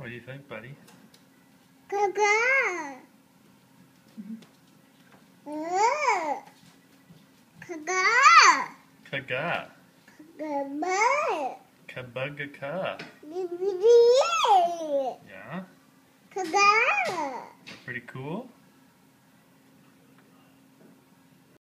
What do you think, buddy? Kaga. Kabugaka. Yeah? Pretty cool?